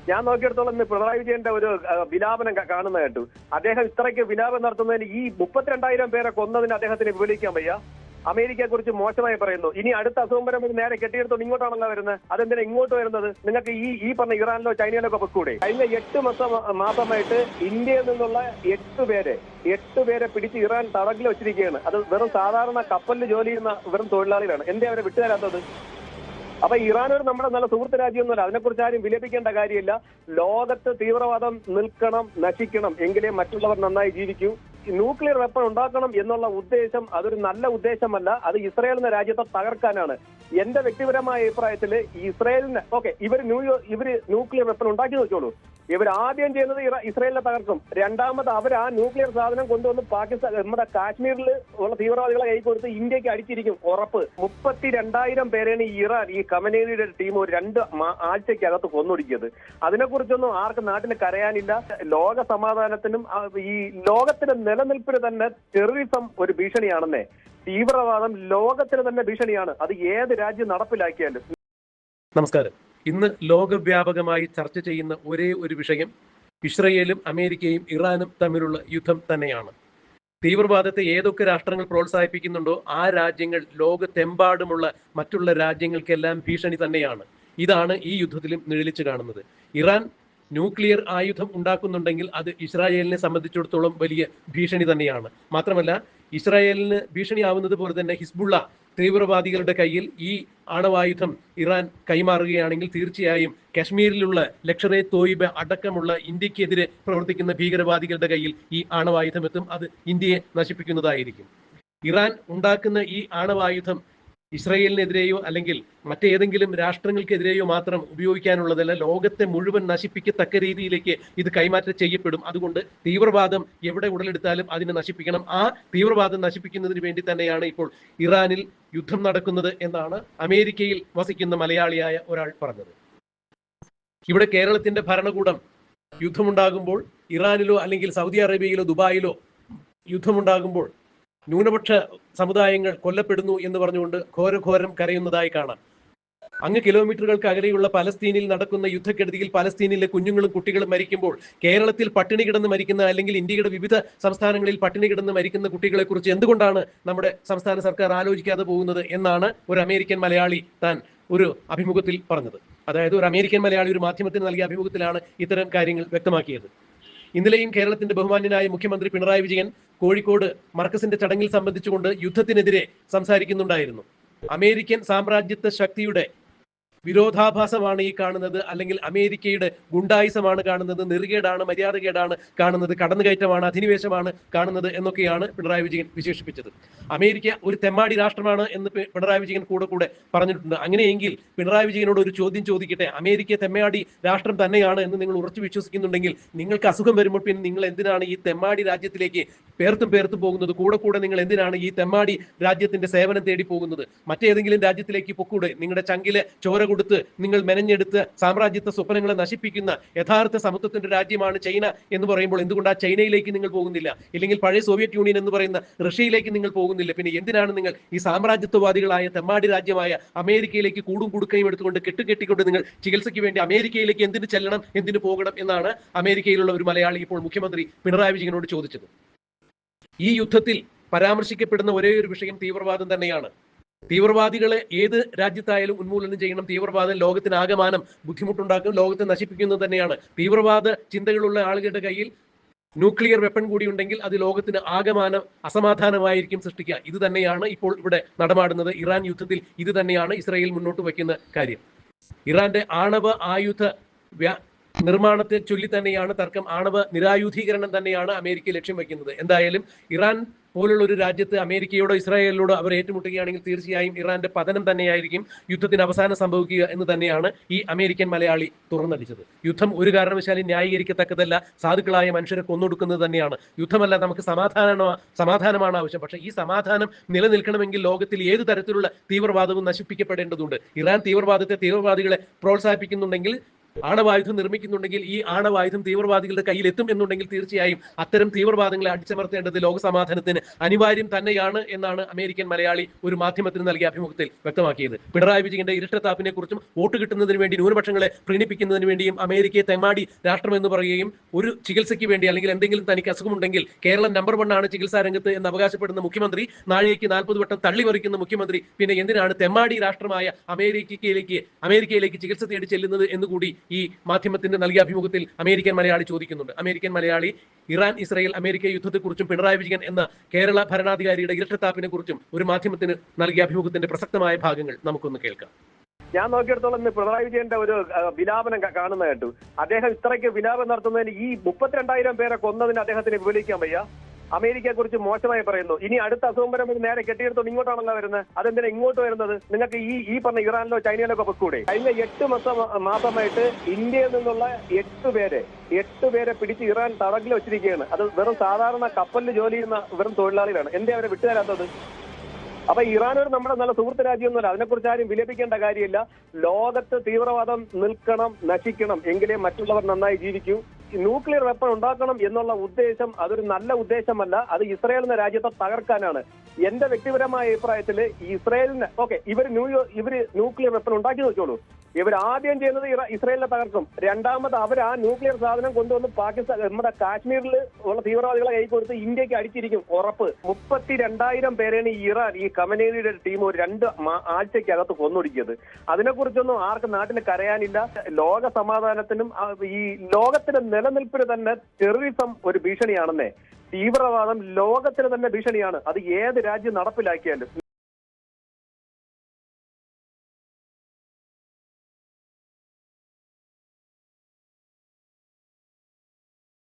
ഞാൻ നോക്കിയെടുത്തോളം ഇന്ന് പിണറായി വിജയന്റെ ഒരു വിലാപനം കാണുന്ന കേട്ടു. അദ്ദേഹം ഇത്രയ്ക്ക് വിലാപനം നടത്തുന്നതിന് ഈ 32,000 പേരെ കൊന്നതിന് അദ്ദേഹത്തിന് വിവരിക്കാൻ വയ്യ. അമേരിക്കയെ കുറിച്ച് മോശമായി പറയുന്നു. ഇനി അടുത്ത അസുഖം വരുമ്പോൾ നേരെ കെട്ടിയെടുത്തോണ്ട് ഇങ്ങോട്ടാണല്ലോ വരുന്നത്. അതെന്തിനാ ഇങ്ങോട്ട് വരുന്നത്? നിങ്ങൾക്ക് ഈ പറഞ്ഞ ഇറാനിലോ ചൈനയിലോ ഒക്കെ പൊക്കൂടെ? കഴിഞ്ഞ 8 മാസമായിട്ട് ഇന്ത്യയിൽ നിന്നുള്ള 8 പേരെ പിടിച്ച് ഇറാൻ തടങ്കിൽ വെച്ചിരിക്കുകയാണ്. അത് വെറും സാധാരണ കപ്പലിൽ ജോലി ചെയ്യുന്ന വെറും തൊഴിലാളികളാണ്. എന്തേ അവരെ വിട്ടുതരാത്തത്? അപ്പൊ ഇറാൻ ഒരു നമ്മുടെ നല്ല സുഹൃത്ത് രാജ്യമൊന്നുമല്ല. അതിനെക്കുറിച്ച് ആരും വിലപിക്കേണ്ട കാര്യമില്ല. ലോകത്ത് തീവ്രവാദം നിൽക്കണം, നശിക്കണം, എങ്കിലേ മറ്റുള്ളവർ നന്നായി ജീവിക്കൂ. ന്യൂക്ലിയർ വെപ്പൺ ഉണ്ടാക്കണം എന്നുള്ള ഉദ്ദേശം അതൊരു നല്ല ഉദ്ദേശമല്ല. അത് ഇസ്രായേൽ എന്ന രാജ്യത്തെ തകർക്കാനാണ്. എന്റെ വ്യക്തിപരമായ അഭിപ്രായത്തില് ഇസ്രായേലിന് ഇവര് ന്യൂക്ലിയർ വെപ്പൺ ഉണ്ടാക്കി നോക്കിയോളൂ. ഇവർ ആദ്യം ചെയ്യുന്നത് ഇസ്രായേലിനെ തകർക്കും. രണ്ടാമത് അവർ ആ ന്യൂക്ലിയർ സാധനം കൊണ്ടുവന്ന് പാകിസ്ഥാൻ നമ്മുടെ കാശ്മീരിൽ ഉള്ള തീവ്രവാദികളെ കൈ കൊടുത്ത് ഇന്ത്യക്ക് അടിച്ചിരിക്കും ഉറപ്പ്. 32,000 പേരെയാണ് ഇറാൻ ഈ ഖമനേനിയുടെ ടീം ഒരു 2 ആഴ്ചക്കകത്ത് കൊന്നൊടുക്കിയത്. അതിനെക്കുറിച്ചൊന്നും ആർക്കും നാട്ടിൽ കരയാനില്ല. ലോക സമാധാനത്തിനും ഈ ലോകത്തിന്റെ നിലനിൽപ്പിന് തന്നെ ടെററിസം ഒരു ഭീഷണിയാണെന്നേ. തീവ്രവാദം ലോകത്തിന് തന്നെ ഭീഷണിയാണ്. അത് ഏത് രാജ്യം നടപ്പിലാക്കിയാലും. നമസ്കാരം. ഇന്ന് ലോകവ്യാപകമായി ചർച്ച ചെയ്യുന്ന ഒരേ ഒരു വിഷയം ഇസ്രയേലും അമേരിക്കയും ഇറാനും തമ്മിലുള്ള യുദ്ധം തന്നെയാണ്. തീവ്രവാദത്തെ ഏതൊക്കെ രാഷ്ട്രങ്ങൾ പ്രോത്സാഹിപ്പിക്കുന്നുണ്ടോ ആ രാജ്യങ്ങൾ ലോകത്തെമ്പാടുമുള്ള മറ്റുള്ള രാജ്യങ്ങൾക്കെല്ലാം ഭീഷണി തന്നെയാണ്. ഇതാണ് ഈ യുദ്ധത്തിലും നിഴലിച്ചു കാണുന്നത്. ഇറാൻ ന്യൂക്ലിയർ ആയുധം ഉണ്ടാക്കുന്നുണ്ടെങ്കിൽ അത് ഇസ്രായേലിനെ സംബന്ധിച്ചിടത്തോളം വലിയ ഭീഷണി തന്നെയാണ്. മാത്രമല്ല, ഇസ്രായേലിന് ഭീഷണിയാവുന്നത് പോലെ തന്നെ ഹിസ്ബുള്ള തീവ്രവാദികളുടെ കയ്യിൽ ഈ ആണവായുധം ഇറാൻ കൈമാറുകയാണെങ്കിൽ തീർച്ചയായും കശ്മീരിലുള്ള ലഷ്കർ-എ തോയിബ അടക്കമുള്ള ഇന്ത്യക്കെതിരെ പ്രവർത്തിക്കുന്ന ഭീകരവാദികളുടെ കയ്യിൽ ഈ ആണവായുധം എത്തും. അത് ഇന്ത്യയെ നശിപ്പിക്കുന്നതായിരിക്കും. ഇറാൻ ഉണ്ടാക്കുന്ന ഈ ആണവായുധം ഇസ്രായേലിനെതിരെയോ അല്ലെങ്കിൽ മറ്റേതെങ്കിലും രാഷ്ട്രങ്ങൾക്കെതിരെയോ മാത്രം ഉപയോഗിക്കാനുള്ളതല്ല, ലോകത്തെ മുഴുവൻ നശിപ്പിക്കത്തക്ക രീതിയിലേക്ക് ഇത് കൈമാറ്റം ചെയ്യപ്പെടും. അതുകൊണ്ട് തീവ്രവാദം എവിടെ ഉടലെടുത്താലും അതിനെ നശിപ്പിക്കണം. ആ തീവ്രവാദം നശിപ്പിക്കുന്നതിന് വേണ്ടി തന്നെയാണ് ഇപ്പോൾ ഇറാനിൽ യുദ്ധം നടക്കുന്നത് എന്നാണ് അമേരിക്കയിൽ വസിക്കുന്ന മലയാളിയായ ഒരാൾ പറഞ്ഞത്. ഇവിടെ കേരളത്തിന്റെ ഭരണകൂടം യുദ്ധമുണ്ടാകുമ്പോൾ ഇറാനിലോ അല്ലെങ്കിൽ സൗദി അറേബ്യയിലോ ദുബായിലോ യുദ്ധമുണ്ടാകുമ്പോൾ ന്യൂനപക്ഷ സമുദായങ്ങൾ കൊല്ലപ്പെടുന്നു എന്ന് പറഞ്ഞുകൊണ്ട് ഘോരഘോരം കരയുന്നതായി കാണാം. അങ്ങ് കിലോമീറ്ററുകൾക്ക് അകലെയുള്ള പലസ്തീനിൽ നടക്കുന്ന യുദ്ധക്കെടുതിയിൽ പലസ്തീനിലെ കുഞ്ഞുങ്ങളും കുട്ടികളും മരിക്കുമ്പോൾ കേരളത്തിൽ പട്ടിണി കിടന്ന് മരിക്കുന്ന അല്ലെങ്കിൽ ഇന്ത്യയുടെ വിവിധ സംസ്ഥാനങ്ങളിൽ പട്ടിണി കിടന്ന് മരിക്കുന്ന കുട്ടികളെ കുറിച്ച് എന്തുകൊണ്ടാണ് നമ്മുടെ സംസ്ഥാന സർക്കാർ ആലോചിക്കാതെ പോകുന്നത് എന്നാണ് ഒരു അമേരിക്കൻ മലയാളി താൻ ഒരു അഭിമുഖത്തിൽ പറഞ്ഞത്. അതായത് ഒരു അമേരിക്കൻ മലയാളി ഒരു മാധ്യമത്തിന് നൽകിയ അഭിമുഖത്തിലാണ് ഇത്തരം കാര്യങ്ങൾ വ്യക്തമാക്കിയത്. ഇന്നലെയും കേരളത്തിന്റെ ബഹുമാന്യനായ മുഖ്യമന്ത്രി പിണറായി വിജയൻ കോഴിക്കോട് മർക്കസിന്റെ ചടങ്ങിൽ സംബന്ധിച്ചുകൊണ്ട് യുദ്ധത്തിനെതിരെ സംസാരിക്കുന്നുണ്ടായിരുന്നു. അമേരിക്കൻ സാമ്രാജ്യത്വ ശക്തിയുടെ വിരോധാഭാസമാണ് ഈ കാണുന്നത്, അല്ലെങ്കിൽ അമേരിക്കയുടെ ഗുണ്ടായിസമാണ് കാണുന്നത്, നെറുകേടാണ്, മര്യാദകേടാണ് കാണുന്നത്, കടന്നുകയറ്റമാണ്, അധിനിവേശമാണ് കാണുന്നത് എന്നൊക്കെയാണ് പിണറായി വിജയൻ വിശേഷിപ്പിച്ചത്. അമേരിക്ക ഒരു തെമ്മാടി രാഷ്ട്രമാണ് എന്ന് പിണറായി വിജയൻ കൂടെ പറഞ്ഞിട്ടുണ്ട്. അങ്ങനെയെങ്കിൽ പിണറായി വിജയനോട് ഒരു ചോദ്യം ചോദിക്കട്ടെ. അമേരിക്ക തെമ്മാടി രാഷ്ട്രം തന്നെയാണ് എന്ന് നിങ്ങൾ ഉറച്ചു വിശ്വസിക്കുന്നുണ്ടെങ്കിൽ നിങ്ങൾക്ക് അസുഖം വരുമ്പോൾ പിന്നെ നിങ്ങൾ എന്തിനാണ് ഈ തെമ്മാടി രാജ്യത്തിലേക്ക് പേർത്തും പോകുന്നത്? കൂടെ നിങ്ങൾ എന്തിനാണ് ഈ തെമ്മാടി രാജ്യത്തിന്റെ സേവനം തേടി പോകുന്നത്? മറ്റേതെങ്കിലും രാജ്യത്തിലേക്ക് പൊക്കൂടെ? നിങ്ങളുടെ ചങ്കിലെ ചോര കൊടുത്ത് നിങ്ങൾ മെനഞ്ഞെടുത്ത് സാമ്രാജ്യത്വ സ്വപ്നങ്ങളെ നശിപ്പിക്കുന്ന യഥാർത്ഥ സമത്വത്തിന്റെ രാജ്യമാണ് ചൈന എന്ന് പറയുമ്പോൾ എന്തുകൊണ്ട് ആ ചൈനയിലേക്ക് നിങ്ങൾ പോകുന്നില്ല? ഇല്ലെങ്കിൽ പഴയ സോവിയറ്റ് യൂണിയൻ എന്ന് പറയുന്ന റഷ്യയിലേക്ക് നിങ്ങൾ പോകുന്നില്ല? പിന്നെ എന്തിനാണ് നിങ്ങൾ ഈ സാമ്രാജ്യത്വവാദികളായ തെമ്മാടി രാജ്യമായ അമേരിക്കയിലേക്ക് കൂടും കുടുക്കയും എടുത്തുകൊണ്ട് കെട്ടിക്കൊണ്ട് നിങ്ങൾ ചികിത്സയ്ക്ക് വേണ്ടി അമേരിക്കയിലേക്ക് എന്തിന് ചെല്ലണം, എന്തിന് പോകണം എന്നാണ് അമേരിക്കയിലുള്ള ഒരു മലയാളി ഇപ്പോൾ മുഖ്യമന്ത്രി പിണറായി വിജയനോട് ചോദിച്ചത്. ഈ യുദ്ധത്തിൽ പരാമർശിക്കപ്പെടുന്ന ഒരേ ഒരു വിഷയം തീവ്രവാദം തന്നെയാണ്. തീവ്രവാദികളെ ഏത് രാജ്യത്തായാലും ഉന്മൂലനം ചെയ്യണം. തീവ്രവാദം ലോകത്തിനാകമാനം ബുദ്ധിമുട്ടുണ്ടാക്കും, ലോകത്തെ നശിപ്പിക്കുന്നത് തന്നെയാണ്. തീവ്രവാദ ചിന്തകളുള്ള ആളുകളുടെ കയ്യിൽ ന്യൂക്ലിയർ വെപ്പൺ കൂടി ഉണ്ടെങ്കിൽ അത് ലോകത്തിന് ആകമാനം അസമാധാനമായിരിക്കും സൃഷ്ടിക്കുക. ഇത് തന്നെയാണ് ഇപ്പോൾ ഇവിടെ നടമാടുന്നത്. ഇറാൻ യുദ്ധത്തിൽ ഇത് തന്നെയാണ് ഇസ്രായേൽ മുന്നോട്ട് വയ്ക്കുന്ന കാര്യം. ഇറാന്റെ ആണവ ആയുധ നിർമ്മാണത്തെ ചൊല്ലി തന്നെയാണ് തർക്കം. ആണവ നിരായുധീകരണം തന്നെയാണ് അമേരിക്ക ലക്ഷ്യം വയ്ക്കുന്നത്. എന്തായാലും ഇറാൻ പോലുള്ള ഒരു രാജ്യത്ത് അമേരിക്കയോടോ ഇസ്രായേലിനോടോ അവർ ഏറ്റുമുട്ടുകയാണെങ്കിൽ തീർച്ചയായും ഇറാന്റെ പതനം തന്നെയായിരിക്കും യുദ്ധത്തിന് അവസാനം സംഭവിക്കുക എന്ന് തന്നെയാണ് ഈ അമേരിക്കൻ മലയാളി തുറന്നടിച്ചത്. യുദ്ധം ഒരു കാരണവശാലും ന്യായീകരിക്കത്തക്കതല്ല. സാധുക്കളായ മനുഷ്യരെ കൊന്നൊടുക്കുന്നത് തന്നെയാണ്. യുദ്ധമല്ല, നമുക്ക് സമാധാനമാണ് ആവശ്യം. പക്ഷേ ഈ സമാധാനം നിലനിൽക്കണമെങ്കിൽ ലോകത്തിൽ ഏത് തരത്തിലുള്ള തീവ്രവാദവും നശിപ്പിക്കപ്പെടേണ്ടതുണ്ട്. ഇറാൻ തീവ്രവാദികളെ പ്രോത്സാഹിപ്പിക്കുന്നുണ്ടെങ്കിൽ ആണവായുധം നിർമ്മിക്കുന്നുണ്ടെങ്കിൽ ഈ ആണവായുധം തീവ്രവാദികളുടെ കയ്യിൽ എത്തും എന്നുണ്ടെങ്കിൽ തീർച്ചയായും അത്തരം തീവ്രവാദങ്ങളെ അടിച്ചമർത്തേണ്ടത് ലോകസമാധാനത്തിന് അനിവാര്യം തന്നെയാണ് എന്നാണ് അമേരിക്കൻ മലയാളി ഒരു മാധ്യമത്തിന് നൽകിയ അഭിമുഖത്തിൽ വ്യക്തമാക്കിയത്. പിണറായി വിജയന്റെ ഇരട്ടത്താപ്പിനെ കുറിച്ചും വോട്ട് കിട്ടുന്നതിന് വേണ്ടി ന്യൂനപക്ഷങ്ങളെ പ്രീണിപ്പിക്കുന്നതിന് വേണ്ടിയും അമേരിക്കയെ തെമ്മാടി രാഷ്ട്രം എന്ന് പറയുകയും ഒരു ചികിത്സയ്ക്ക് വേണ്ടി അല്ലെങ്കിൽ എന്തെങ്കിലും തനിക്ക് അസുഖമുണ്ടെങ്കിൽ കേരളം നമ്പർ 1 ആണ് ചികിത്സാ രംഗത്ത് എന്ന് അവകാശപ്പെടുന്ന മുഖ്യമന്ത്രി, നാഴികയ്ക്ക് 40 വട്ടം തള്ളിമറിക്കുന്ന മുഖ്യമന്ത്രി പിന്നെ എന്തിനാണ് തെമ്മാടി രാഷ്ട്രമായ അമേരിക്കയിലേക്ക് ചികിത്സ തേടി ചെല്ലുന്നത് എന്നുകൂടി ഈ മാധ്യമത്തിന് നൽകിയ അഭിമുഖത്തിൽ അമേരിക്കൻ മലയാളി ചോദിക്കുന്നുണ്ട്. American Malayali Iran Israel America യുദ്ധത്തെക്കുറിച്ചും പിണറായി വിജയൻ എന്ന കേരള ഭരണാധികാരിയുടെ ഇരട്ടത്താപ്പിനെ കുറിച്ചും ഒരു മാധ്യമത്തിന് നൽകിയ അഭിമുഖത്തിന്റെ പ്രസക്തമായ ഭാഗങ്ങൾ നമുക്കൊന്ന് കേൾക്കാം. ഞാൻ നോക്കിയെടുത്തോളം ഇന്ന് പിണറായി വിജയന്റെ ഒരു വിലാപനം കാണുന്ന കേട്ടു. അദ്ദേഹം ഇത്രയ്ക്ക് വിലാപം നടത്തുന്നതിന് ഈ 32,000 പേരെ കൊന്നതിന് അദ്ദേഹത്തിന് വിവരിക്കാൻ വയ്യ. അമേരിക്കയെ കുറിച്ച് മോശമായി പറയുന്നു. ഇനി അടുത്ത അസുഖം വരുമ്പോൾ നേരെ കെട്ടിയെടുത്തോണ്ട് ഇങ്ങോട്ടാണല്ലോ വരുന്നത്. അതെന്തിനാ ഇങ്ങോട്ട് വരുന്നത്? നിങ്ങൾക്ക് ഈ പറഞ്ഞ ഇറാനിലോ ചൈനയിലോ ഒക്കെ പൊക്കൂടെ? കഴിഞ്ഞ 8 മാസമായിട്ട് ഇന്ത്യയിൽ നിന്നുള്ള 8 പേരെ പിടിച്ച് ഇറാൻ തടങ്കിൽ വെച്ചിരിക്കുകയാണ്. അത് വെറും സാധാരണ കപ്പലിൽ ജോലി ചെയ്യുന്ന വെറും തൊഴിലാളികളാണ്. എന്തേ അവരെ വിട്ടുതരാത്തത്? അപ്പൊ ഇറാൻ ഒരു നമ്മുടെ നല്ല സുഹൃത്ത് രാജ്യമൊന്നുമല്ല. അതിനെക്കുറിച്ച് ആരും വിലപിക്കേണ്ട കാര്യമില്ല. ലോകത്ത് തീവ്രവാദം നിൽക്കണം, നശിക്കണം, എങ്കിലേ മറ്റുള്ളവർ നന്നായി ജീവിക്കൂ. ന്യൂക്ലിയർ വെപ്പൺ ഉണ്ടാക്കണം എന്നുള്ള ഉദ്ദേശം അതൊരു നല്ല ഉദ്ദേശമല്ല. അത് ഇസ്രായേൽ എന്ന രാജ്യത്തെ തകർക്കാനാണ്. എന്റെ വ്യക്തിപരമായ അഭിപ്രായത്തിൽ ഇസ്രായേലിന് ഇവര് ന്യൂക്ലിയർ വെപ്പൺ ഉണ്ടാക്കി നോക്കിയോളൂ. ഇവർ ആദ്യം ചെയ്യുന്നത് ഇസ്രായേലിനെ തകർക്കും. രണ്ടാമത് അവർ ആ ന്യൂക്ലിയർ സാധനം കൊണ്ടുവന്ന് പാകിസ്ഥാൻ നമ്മുടെ കാശ്മീരിൽ ഉള്ള തീവ്രവാദികളെ കൈ കൊടുത്ത് ഇന്ത്യക്ക് അടിച്ചിരിക്കും ഉറപ്പ്. 32,000 പേരെയാണ് ഈ ഖമനേനിയുടെ ടീം ഒരു 2 ആഴ്ചക്കകത്ത് കൊന്നൊടുക്കിയത്. അതിനെക്കുറിച്ചൊന്നും ആർക്കും നാട്ടിൽ കരയാനില്ല. ലോക സമാധാനത്തിനും ഈ ലോകത്തിന്റെ നിലനിൽപ്പിന് തന്നെ ടെററിസം ഒരു ഭീഷണിയാണെന്നേ. തീവ്രവാദം ലോകത്തിന് തന്നെ ഭീഷണിയാണ്. അത് ഏത് രാജ്യം നടപ്പിലാക്കിയാലും.